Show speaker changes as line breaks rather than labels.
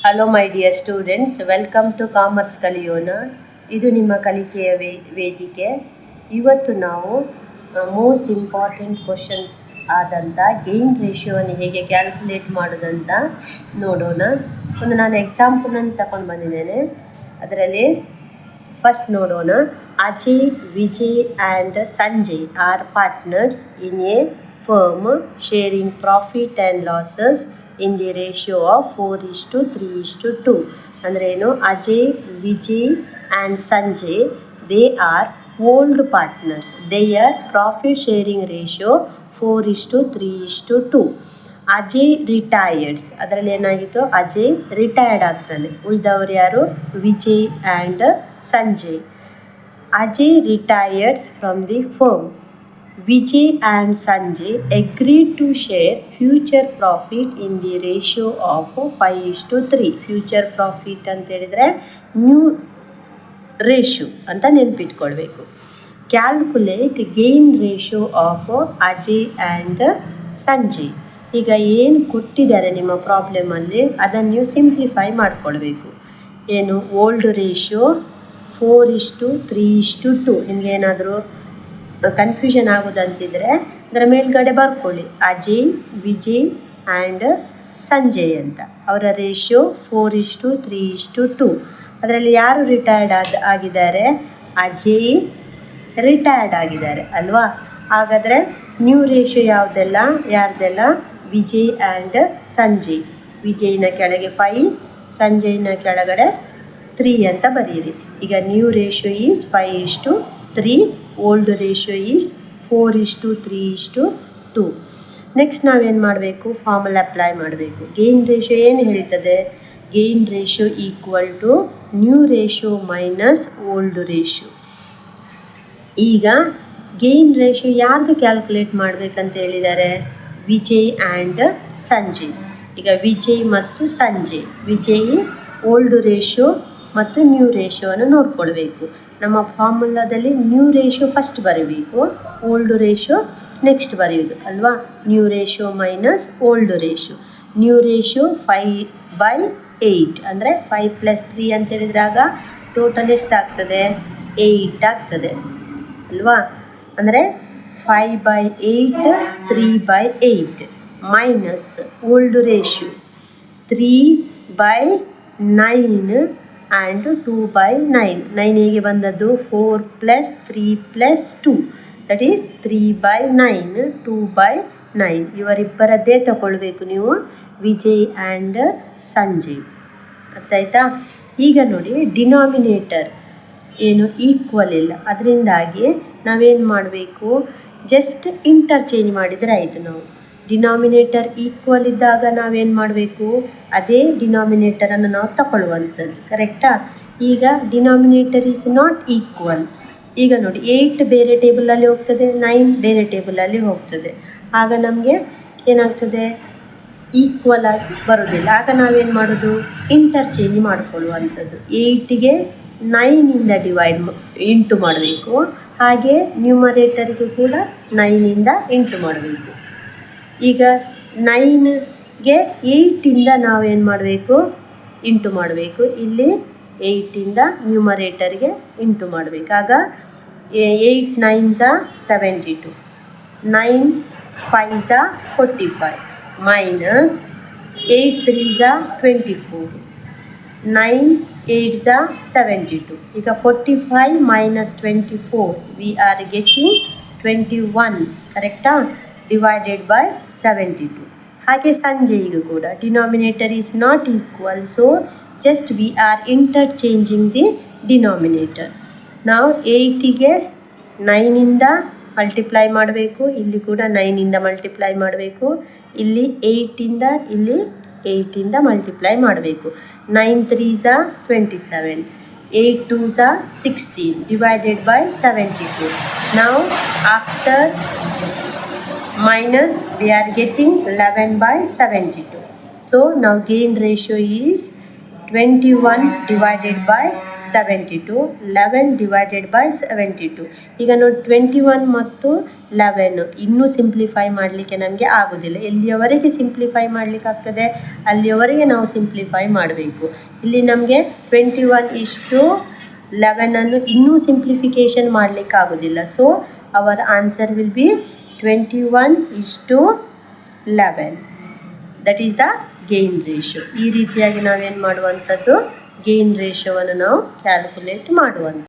Hello my dear students, welcome to commerce ಕಲಿಯೋಣ. ಇದು ನಿಮ್ಮ ಕಲಿಕೆಯ ವೇದಿಕೆ. ಇವತ್ತು ನಾವು ಮೋಸ್ಟ್ ಇಂಪಾರ್ಟೆಂಟ್ ಕ್ವಶನ್ಸ್ ಆದಂಥ ಗೇನ್ ರೇಷಿಯೋವನ್ನು ಹೇಗೆ ಕ್ಯಾಲ್ಕುಲೇಟ್ ಮಾಡೋದಂತ ನೋಡೋಣ. ನಾನು ಎಕ್ಸಾಂಪಲನ್ನು ತಗೊಂಡು ಬಂದಿದ್ದೇನೆ. ಅದರಲ್ಲಿ ಫಸ್ಟ್ ನೋಡೋಣ. Ajay, Vijay and Sanjay are partners in a firm sharing profit and losses in the ratio of 4:3:2. ಅಂದರೆ ಏನು? Ajay, Vijay and Sanjay they are old partners. Their profit sharing ratio 4:3:2. Ajay retires. ಅದರಲ್ಲಿ ಏನಾಗಿತ್ತು? ಅಜಯ್ ರಿಟೈರ್ಡ್ ಆಗ್ತಾನೆ. ಉಳಿದವರು ಯಾರು? Vijay and Sanjay. Ajay retires from the firm. Vijay and Sanjay agreed to share future profit in the ratio of 5:3. Future profit ಅಂತ ಹೇಳಿದರೆ new ratio ಅಂತ ನೆನಪಿಟ್ಕೊಳ್ಬೇಕು. Calculate gain ratio of Ajay and Sanjay. ಈಗ ಏನು ಕೊಟ್ಟಿದ್ದಾರೆ ನಿಮ್ಮ ಪ್ರಾಬ್ಲಮಲ್ಲಿ ಅದನ್ನು ನೀವು ಸಿಂಪ್ಲಿಫೈ ಮಾಡ್ಕೊಳ್ಬೇಕು. ಏನು? Old ratio 4:3:2. ನಿಮಗೇನಾದರೂ ಕನ್ಫ್ಯೂಷನ್ ಆಗೋದಂತಿದ್ರೆ ಅದರ ಮೇಲ್ಗಡೆ ಬರ್ಕೊಳ್ಳಿ ಅಜಯ್, ವಿಜಯ್ ಆ್ಯಂಡ್ ಸಂಜಯ್ ಅಂತ. ಅವರ ರೇಷಿಯೋ 4:3:2. ಅದರಲ್ಲಿ ಯಾರು ರಿಟೈರ್ಡ್ ಆಗಿದ್ದಾರೆ? ಅಜಯ್ ರಿಟೈರ್ಡ್ ಆಗಿದ್ದಾರೆ ಅಲ್ವಾ? ಹಾಗಾದರೆ ನ್ಯೂ ರೇಷಿಯೋ ಯಾರ್ದೆಲ್ಲ? ವಿಜಯ್ ಆ್ಯಂಡ್ ಸಂಜಯ್. ವಿಜಯ್ನ ಕೆಳಗೆ 5, ಸಂಜಯ್ನ ಕೆಳಗಡೆ 3 ಅಂತ ಬರೀರಿ. ಈಗ new ratio is 5:3. Old ratio is 4:3:2. Next ನಾವೇನು ಮಾಡಬೇಕು? ಫಾರ್ಮುಲಾ ಅಪ್ಲೈ ಮಾಡಬೇಕು. ಗೇನ್ ರೇಷಿಯೋ ಏನು ಹೇಳ್ತದೆ? Gain ratio equal to new ratio minus old ratio. ಈಗ ಗೇನ್ ರೇಷಿಯೋ ಯಾರ್ದು ಕ್ಯಾಲ್ಕುಲೇಟ್ ಮಾಡಬೇಕಂತ ಹೇಳಿದ್ದಾರೆ? ವಿಜಯ್ ಆ್ಯಂಡ್ ಸಂಜಯ್. ಈಗ ವಿಜಯ್ ಮತ್ತು ಸಂಜಯ್. ವಿಜಯ್ ಓಲ್ಡ್ ರೇಷಿಯೋ ಮತ್ತು ನ್ಯೂ ರೇಷಿಯೋವನ್ನು ನೋಡ್ಕೊಳ್ಬೇಕು. ನಮ್ಮ ಫಾರ್ಮುಲಾದಲ್ಲಿ ನ್ಯೂ ರೇಷಿಯೋ ಫಸ್ಟ್ ಬರೀಬೇಕು, ಓಲ್ಡ್ ರೇಷಿಯೋ ನೆಕ್ಸ್ಟ್ ಬರೆಯೋದು ಅಲ್ವಾ? New ratio minus old ratio. New ratio 5/8 ಅಂದರೆ 5 + 3 ಅಂತ ಹೇಳಿದ್ರಾಗ ಟೋಟಲ್ ಎಷ್ಟಾಗ್ತದೆ? 8 ಆಗ್ತದೆ ಅಲ್ವಾ? ಅಂದರೆ 5/8 3/8 ಮೈನಸ್ ಓಲ್ಡ್ ರೇಷಿಯೋ 3/9 ಆ್ಯಂಡ್ 2/9. 9 ಹೇಗೆ ಬಂದದ್ದು? 4 + 3 + 2 ದಟ್ ಈಸ್ 3/9 2/9. ಇವರಿಬ್ಬರದ್ದೇ ತಗೊಳ್ಬೇಕು ನೀವು, ವಿಜಯ್ ಆ್ಯಂಡ್ ಸಂಜಯ್. ಅರ್ಥಾಯ್ತಾ? ಈಗ ನೋಡಿ, ಡಿನಾಮಿನೇಟರ್ ಏನು ಈಕ್ವಲ್ ಇಲ್ಲ, ಅದರಿಂದಾಗಿ ನಾವೇನು ಮಾಡಬೇಕು? ಜಸ್ಟ್ ಇಂಟರ್ಚೇಂಜ್ ಮಾಡಿದರೆ ಆಯಿತು. ನಾವು ಡಿನಾಮಿನೇಟರ್ ಈಕ್ವಲ್ ಇದ್ದಾಗ ನಾವೇನು ಮಾಡಬೇಕು? ಅದೇ ಡಿನಾಮಿನೇಟರನ್ನು ನಾವು ತಗೊಳ್ಳುವಂಥದ್ದು. ಕರೆಕ್ಟಾ? ಈಗ ಡಿನಾಮಿನೇಟರ್ ಈಸ್ ನಾಟ್ ಈಕ್ವಲ್. ಈಗ ನೋಡಿ, 8 ಬೇರೆ ಟೇಬಲಲ್ಲಿ ಹೋಗ್ತದೆ, 9 ಬೇರೆ ಟೇಬಲಲ್ಲಿ ಹೋಗ್ತದೆ. ಆಗ ನಮಗೆ ಏನಾಗ್ತದೆ? ಈಕ್ವಲ್ ಆಗಿ ಬರೋದಿಲ್ಲ. ಆಗ ನಾವೇನು ಮಾಡೋದು? ಇಂಟರ್ಚೇಂಜ್ ಮಾಡಿಕೊಳ್ಳುವಂಥದ್ದು. 8ಗೆ 9ಇಂದ ಇಂಟು ಮಾಡಬೇಕು. ಹಾಗೆ ನ್ಯೂಮರೇಟರ್ಗೂ ಕೂಡ 9ಇಂದ ಇಂಟು ಮಾಡಬೇಕು. ಈಗ 9ಗೆ 8ಇಂದ ನಾವೇನು ಮಾಡಬೇಕು? ಇಂಟು ಮಾಡಬೇಕು. ಇಲ್ಲಿ 8ಇಂದ ನ್ಯೂಮರೇಟರ್ಗೆ ಇಂಟು ಮಾಡಬೇಕು. ಆಗ 8 9s 72, 9 5s 45 minus 8 3s 24, 9 8s 72. ಈಗ 45 ಮೈನಸ್ 24 ವಿ ಆರ್ ಗೆಟಿಂಗ್ 21. ಕರೆಕ್ಟಾ? Divided by 72. ಹಾಗೆ ಸಂಜಯ್ಗೂ ಕೂಡ denominator is not equal, so just we are interchanging the denominator. ನಾವು 8ಗೆ 9ಇಂದ ಮಲ್ಟಿಪ್ಲೈ ಮಾಡಬೇಕು, ಇಲ್ಲಿ ಕೂಡ 9ಇಂದ ಮಲ್ಟಿಪ್ಲೈ ಮಾಡಬೇಕು, ಇಲ್ಲಿ 8ಇಂದ ಇಲ್ಲಿ 8ಇಂದ ಮಲ್ಟಿಪ್ಲೈ ಮಾಡಬೇಕು. 9 3s 27, 8 2s 16 ಡಿವೈಡೆಡ್ ಬೈ 72. ನಾವು after minus we are getting 11/72. So now gain ratio is 21 divided by 72, 11 divided by 72. ಈಗ ನೋಡಿ, 21 ಮತ್ತು 11. ಇನ್ನೂ ಸಿಂಪ್ಲಿಫೈ ಮಾಡಲಿಕ್ಕೆ ನಮಗೆ ಆಗೋದಿಲ್ಲ. ಎಲ್ಲಿಯವರೆಗೆ ಸಿಂಪ್ಲಿಫೈ ಮಾಡಲಿಕ್ಕೆ ಆಗ್ತದೆ ಅಲ್ಲಿಯವರೆಗೆ ನಾವು ಸಿಂಪ್ಲಿಫೈ ಮಾಡಬೇಕು. ಇಲ್ಲಿ ನಮಗೆ 21:11 ಇನ್ನೂ ಸಿಂಪ್ಲಿಫಿಕೇಷನ್ ಮಾಡಲಿಕ್ಕೆ ಆಗೋದಿಲ್ಲ. So our answer will be 21:11. That is the gain ratio. ಈ ರೀತಿಯಾಗಿ ನಾವೇನು ಮಾಡುವಂಥದ್ದು, ಗೇನ್ ರೇಷಿಯೋವನ್ನು ನಾವು ಕ್ಯಾಲ್ಕುಲೇಟ್ ಮಾಡುವಂಥದ್ದು.